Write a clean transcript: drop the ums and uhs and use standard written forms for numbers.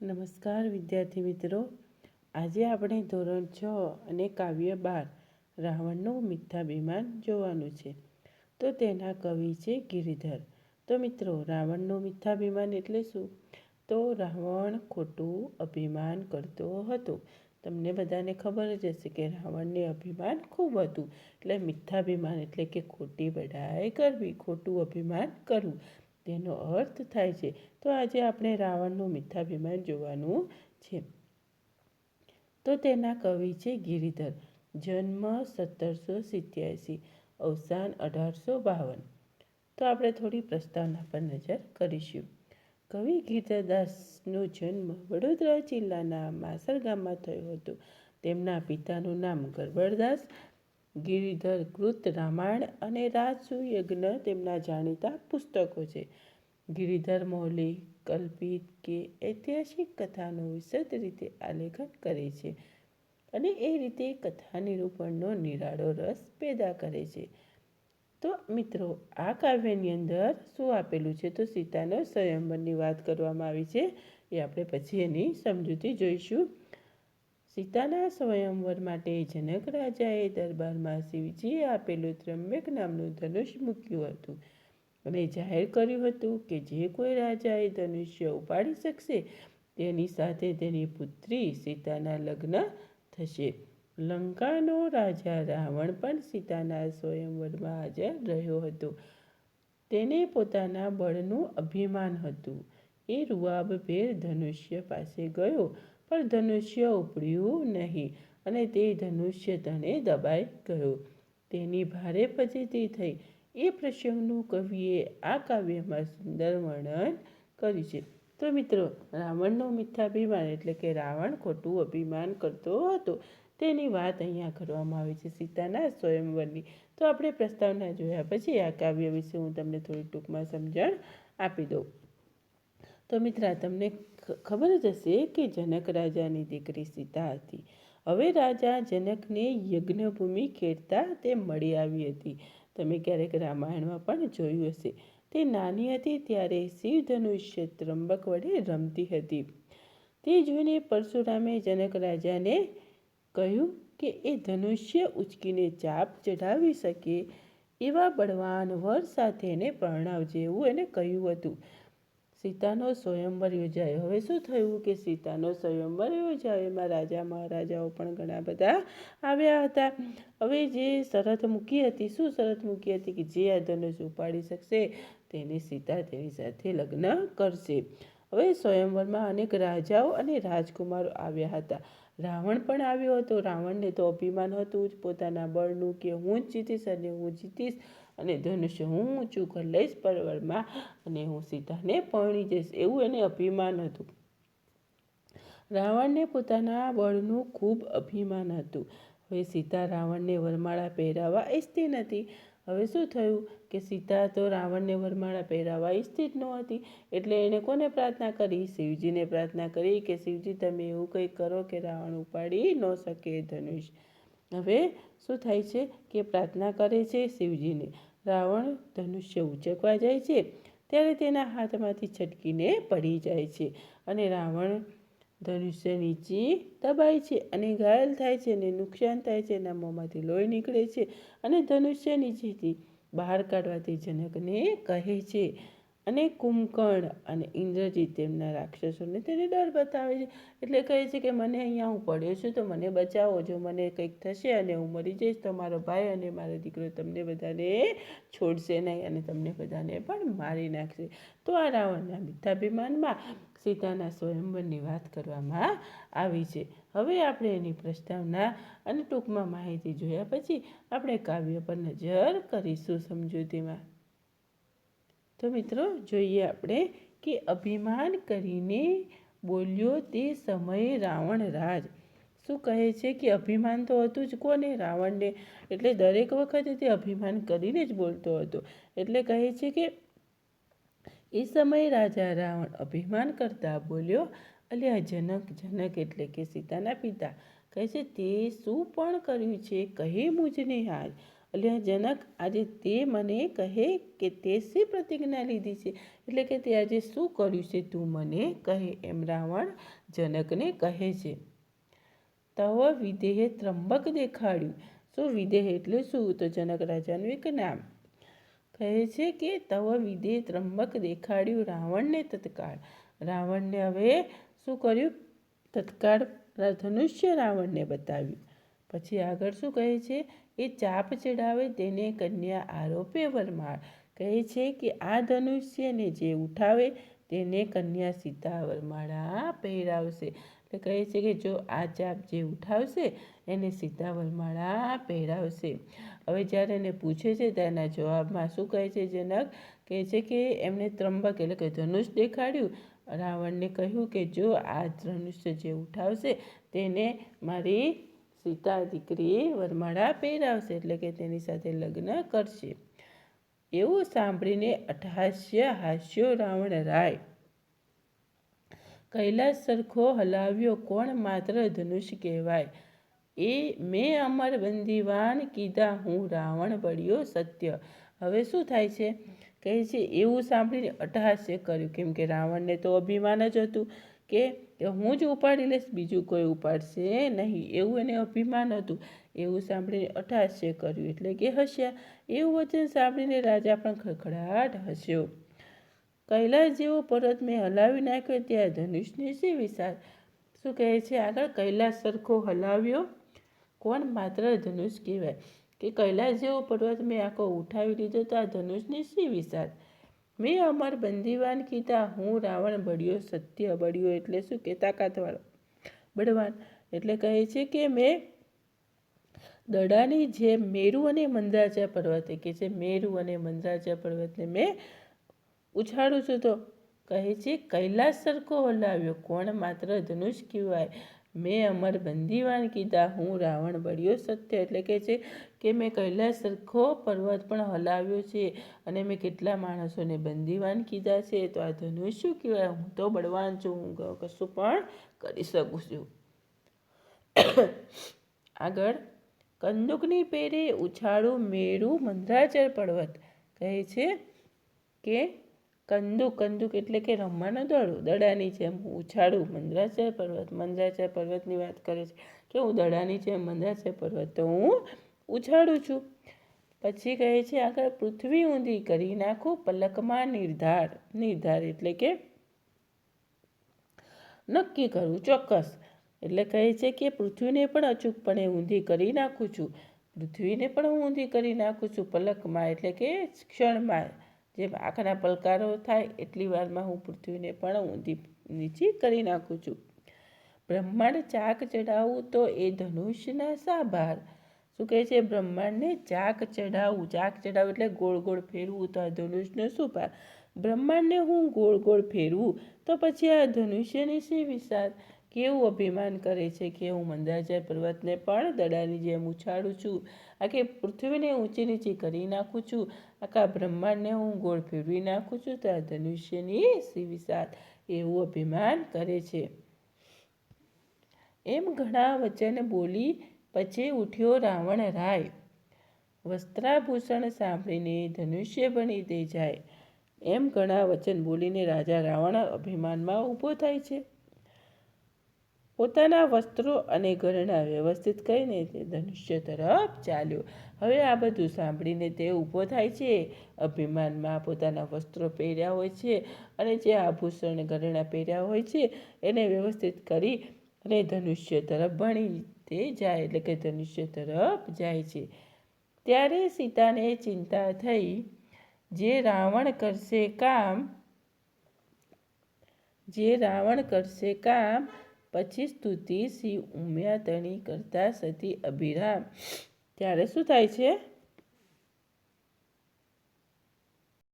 નમસ્કાર વિદ્યાર્થી મિત્રો, આજે આપણે ધોરણ 6 અને કાવ્ય 12 રાવણનું મિથ્યાભિમાન જોવાનું છે. તો તેના કવિ છે ગિરિધર. તો મિત્રો, રાવણનું મિથ્યાભિમાન એટલે શું? તો રાવણ ખોટું અભિમાન કરતો હતો. તમને બધાને ખબર જ હશે કે રાવણને અભિમાન ખૂબ હતું. એટલે મિથ્યાભિમાન એટલે કે ખોટી બડાઈ કરવી, ખોટું અભિમાન કરવું, તેનો અર્થ થાય છે. તો આજે આપણે રાવણનું મિથ્યાભિમાન જોવાનું છે. તો તેના કવિ છે ગિરિધર. જન્મ 1787, અવસાન 1852. તો આપણે થોડી પ્રસ્તાવના પર નજર કરીશું. કવિ ગિરિધરદાસનો જન્મ વડોદરા જિલ્લાના માસર ગામમાં થયો હતો. તેમના પિતાનું નામ ગરબડદાસ. ગિરિધર કૃત રામાયણ અને રાજસુયજ્ઞ તેમના જાણીતા પુસ્તકો છે. ગિરિધર મૌલિક, કલ્પિત કે ઐતિહાસિક કથાનું વિશદ રીતે આલેખન કરે છે અને એ રીતે કથા નિરૂપણનો નિરાળો રસ પેદા કરે છે. તો મિત્રો, આ કાવ્યની અંદર શું આપેલું છે? તો સીતાનો સ્વયંવરની વાત કરવામાં આવી છે. એ આપણે પછી એની સમજૂતી જોઈશું. સીતાના સ્વયંવર માટે જનક રાજાએ દરબારમાં શિવજીએ આપેલું ત્રંબક નામનું ધનુષ મૂક્યું હતું અને જાહેર કર્યું હતું કે જે કોઈ રાજાએ ધનુષ્ય ઉપાડી શકશે તેની સાથે તેની પુત્રી સીતાના લગ્ન થશે. લંકાનો રાજા રાવણ પણ સીતાના સ્વયંવરમાં હાજર રહ્યો હતો. તેને પોતાના બળનું અભિમાન હતું. એ રૂઆબભેર ધનુષ્ય પાસે ગયો, પણ ધનુષ્ય ઉપડ્યું નહીં અને તે ધનુષ્ય તને દબાઈ ગયો. તેની ભારે ફજેતી થઈ. એ પ્રસંગનું કવિએ આ કાવ્યમાં સુંદર વર્ણન કર્યું છે. તો મિત્રો, રાવણનું મિથ્યાભિમાન એટલે કે રાવણ ખોટું અભિમાન કરતો હતો, તેની વાત અહીંયા કરવામાં આવી છે સીતાના સ્વયંવરની. તો આપણે પ્રસ્તાવના જોયા પછી આ કાવ્ય વિશે હું તમને થોડી ટૂંકમાં સમજણ આપી દઉં. તો મિત્ર, તમને ખબર જ હશે કે જનક રાજાની દીકરી સીતા હતી. હવે રાજા જનકને યજ્ઞભૂમિ ખેડતા તે મળી આવી હતી. તમે ક્યારેક રામાયણમાં પણ જોયું હશે. તે નાની હતી ત્યારે શિવધનુષ્ય ત્રંબક વડે રમતી હતી. તે જોઈને પરશુરામે જનક રાજાને કહ્યું કે એ ધનુષ્ય ઉચકીને ચાપ ચઢાવી શકે એવા બળવાન વર સાથે એને પરણાવજે, એવું એને કહ્યું હતું. સીતાનો સ્વયંવર યોજાયો. હવે શું થયું કે સીતાનો સ્વયંવર યોજાયો. એમાં રાજા મહારાજાઓ પણ ઘણા બધા આવ્યા હતા. હવે જે શરત મૂકી હતી, શું શરત મૂકી હતી? કે જે આ ધનુષ ઉપાડી શકશે તેની સીતા તેની સાથે લગ્ન કરશે. હવે સ્વયંવરમાં અનેક રાજાઓ અને રાજકુમારો આવ્યા હતા. રાવણ પણ આવ્યો હતો. રાવણને તો અભિમાન હતું જ પોતાના બળનું કે હું જ જીતીશ અને હું જીતીશ અને ધનુષ્ય હું ઊંચું કરી લઈશ પર્વતમાં અને હું સીતાને પરણી જઈશ, એવું એને અભિમાન હતું. રાવણને પોતાના બળનું ખૂબ અભિમાન હતું. હવે સીતા રાવણને વરમાળા પહેરાવવા ઈચ્છતી નથી. હવે શું થયું કે સીતા તો રાવણને વરમાળા પહેરાવવા ઈચ્છતી જ નહોતી. એટલે એણે કોને પ્રાર્થના કરી? શિવજીને પ્રાર્થના કરી કે શિવજી, તમે એવું કંઈક કરો કે રાવણ ઉપાડી ન શકે ધનુષ. હવે શું થાય છે કે પ્રાર્થના કરે છે શિવજીને. રાવણ ધનુષ્ય ઉંચકવા જાય છે ત્યારે તેના હાથમાંથી છટકીને પડી જાય છે અને રાવણ ધનુષ્ય નીચે દબાય છે અને ઘાયલ થાય છે અને નુકસાન થાય છે. એના મોંમાંથી લોહી નીકળે છે અને ધનુષ્ય નીચેથી બહાર કાઢવાથી જનકને કહે છે અને કુંભકર્ણ અને ઇન્દ્રજીત તેમના રાક્ષસોને તેને ડર બતાવે છે. એટલે કહે છે કે મને અહીંયા હું પડ્યો છું તો મને બચાવો. જો મને કંઈક થશે અને હું મરી જઈશ તો મારો ભાઈ અને મારો દીકરો તમને બધાને છોડશે નહીં અને તમને બધાને પણ મારી નાખશે. તો આ રાવણના મિથ્યાભિમાનમાં સીતાના સ્વયંવરની વાત કરવામાં આવી છે. હવે આપણે એની પ્રસ્તાવના અને ટૂંકમાં માહિતી જોયા પછી આપણે કાવ્ય પર નજર કરીશું સમજૂતીમાં. તો મિત્રો, જોઈએ આપણે કે અભિમાન કરીને બોલ્યો તે સમયે રાવણ રાજ. શું કહે છે કે અભિમાન તો હતું જ કોને? રાવણને. એટલે દરેક વખતે તે અભિમાન કરીને જ બોલતો હતો. એટલે કહે છે કે એ સમયે રાજા રાવણ અભિમાન કરતા બોલ્યો, અલ્યા જનક. જનક એટલે કે સીતાના પિતા કહે છે, તે શું પણ કર્યું છે કહે મુજને આજ. અલ્યા જનક, આજે તે મને કહે કે તે શી પ્રતિજ્ઞા લીધી છે, એટલે કે તે આજે શું કર્યું છે તું મને કહે, એમ રાવણ જનકને કહે છે. તવ વિદેહે ત્રંબક દેખાડ્યું. શું વિદેહ એટલે શું? તો જનક રાજાનું એક નામ. કહે છે કે તવ વિદેહ ત્રંબક દેખાડ્યું રાવણને તત્કાળ. રાવણને હવે શું કર્યું? તત્કાળ ધનુષ્ય રાવણને બતાવ્યું. પછી આગળ શું કહે છે? એ ચાપ ચડાવે તેને કન્યા આરોપે વરમાળ. કહે છે કે આ ધનુષ્યને જે ઉઠાવે તેને કન્યા સીતા વરમાળા પહેરાવશે. એટલે કહે છે કે જો આ ચાપ જે ઉઠાવશે એને સીતા વરમાળા પહેરાવશે. હવે જ્યારે એને પૂછે છે તેના જવાબમાં શું કહે છે જનક? કહે છે કે એમને ત્રંબક એટલે કે ધનુષ દેખાડ્યું. રાવણને કહ્યું કે જો આ ધનુષ્ય જે ઉઠાવશે તેને મારી સીતા દીકરી વરમાળા પહેરાવશે, એટલે કે તેની સાથે લગ્ન કરશે. એવું સાંભળીને અટ્ટહાસ્ય હાસ્યો રાવણ રાય. કૈલાસ સરખો હલાવ્યો કોણ માત્ર ધનુષ કહેવાય. એ મેં અમર બંદીવાન કીધા હું રાવણ બળ્યો સત્ય. હવે શું થાય છે? કહે છે એવું સાંભળીને અટ્ટહાસ્ય કર્યું, કેમ કે રાવણને તો અભિમાન જ હતું કે હું જ ઉપાડી લઈશ, બીજું કોઈ ઉપાડશે નહીં, એવું એને અભિમાન હતું. એવું સાંભળીને અટ્ટહાસ્ય કર્યું એટલે કે હસ્યા. એવું વચન સાંભળીને રાજા પણ ખડખડાટ હસ્યો. કૈલાસ જેવો પર્વત મેં હલાવી નાખ્યો ત્યાં ધનુષની શી વિસાર. શું કહે છે આગળ? કૈલાસ સરખો હલાવ્યો કોણ માત્ર ધનુષ કહેવાય. કે કૈલાસ જેવો પર્વત મેં આખો ઉઠાવી લીધો તો આ ધનુષની શી વિસાર. મેં અમર બંદીવાન કીધા હું રાવણ બળ્યો સત્ય. બળ્યો એટલે શું? કે તાકાતવાળો, બળવાન. એટલે કહે છે કે મેં દડાની જેમ મેરુ અને મંદરાચલ પર્વતે, કે છે મેરુ અને મંદરાચલ પર્વતને મેં ઉછાળું છું. તો કહે છે કૈલાસ સરખો હલાવ્યો કોણ માત્ર ધનુષ કહેવાય. મેં અમર બંદીવાન કીધા હું રાવણ બળ્યો સત્ય. એટલે કે છે કે મેં કૈલાસ સરખો પર્વત પણ હલાવ્યો છે અને મેં કેટલા માણસોને બંદીવાન કીધા છે. તો આ ધનુષ શું કહેવાય? હું તો બળવાન છું, હું કશું પણ કરી શકું છું. આગળ કંદુકની પેરે ઉછાળું મેરુ મંદરાચલ પર્વત. કહે છે કે કંદુક, કંદુક એટલે કે રમવાનો દડો, દડાની જેમ હું ઉછાળું મંદરાચલ પર્વત. મંદરાચલ પર્વતની વાત કરે છે કે હું દડાની જેમ મંદરાચલ પર્વત તો હું ઉછાળું છું. પછી કહે છે આગળ પૃથ્વી ઊંધી કરી નાખું પલકમાં નિર્ધાર. નિર્ધાર એટલે કે નક્કી કરવું, ચોક્કસ. એટલે કહે છે કે પૃથ્વીને પણ અચૂકપણે ઊંધી કરી નાખું છું. પૃથ્વીને પણ હું ઊંધી કરી નાખું છું પલકમાં એટલે કે ક્ષણમાં. જેમ આંખના પલકારો થાય એટલી વારમાં હું પૃથ્વીને પણ ઊંધી નીચી કરી નાખું છું. બ્રહ્માંડ ચાક ચડાવું તો એ ધનુષના શા ભાર. શું કહે છે? બ્રહ્માંડને ચાક ચડાવું. ચાક ચડાવું એટલે ગોળ ગોળ ફેરવું, તો આ ધનુષનો શું ભાર. બ્રહ્માંડને હું ગોળ ગોળ ફેરવું તો પછી આ ધનુષ્યની શી વિસાર. કેવું અભિમાન કરે છે કે હું મંદરાચલ પર્વતને પણ દડાની જેમ ઉછાળું છું, આખી પૃથ્વીને ઊંચી નીચી કરી નાખું છું, આખા બ્રહ્માંડને હું ગોળ ફેરવી નાખું છું, તો આ ધનુષ્યની શી વિસાર. એવું અભિમાન કરે છે. એમ ઘણા વચન બોલી પછી ઉઠ્યો રાવણ રાય. વસ્ત્રાભૂષણ સાંભળીને ધનુષ્ય ભણી તે જાય. એમ ઘણા વચન બોલીને રાજા રાવણ અભિમાનમાં ઊભો થાય છે. પોતાના વસ્ત્રો અને ઘરેણાં વ્યવસ્થિત કરીને તે ધનુષ્ય તરફ ચાલ્યો. હવે આ બધું સાંભળીને તે ઊભો થાય છે અભિમાનમાં. પોતાના વસ્ત્રો પહેર્યા હોય છે અને જે આભૂષણ ઘરેણાં પહેર્યા હોય છે એને વ્યવસ્થિત કરી અને ધનુષ્ય તરફ ભણી તે જાય, એટલે કે ધનુષ્ય તરફ જાય છે. ત્યારે સીતાને ચિંતા થઈ જે રાવણ કરશે કામ પછી સ્તુતિ શિવ ઉમ્યા તણી કરતા સતી અભિરામ. ત્યારે શું થાય છે?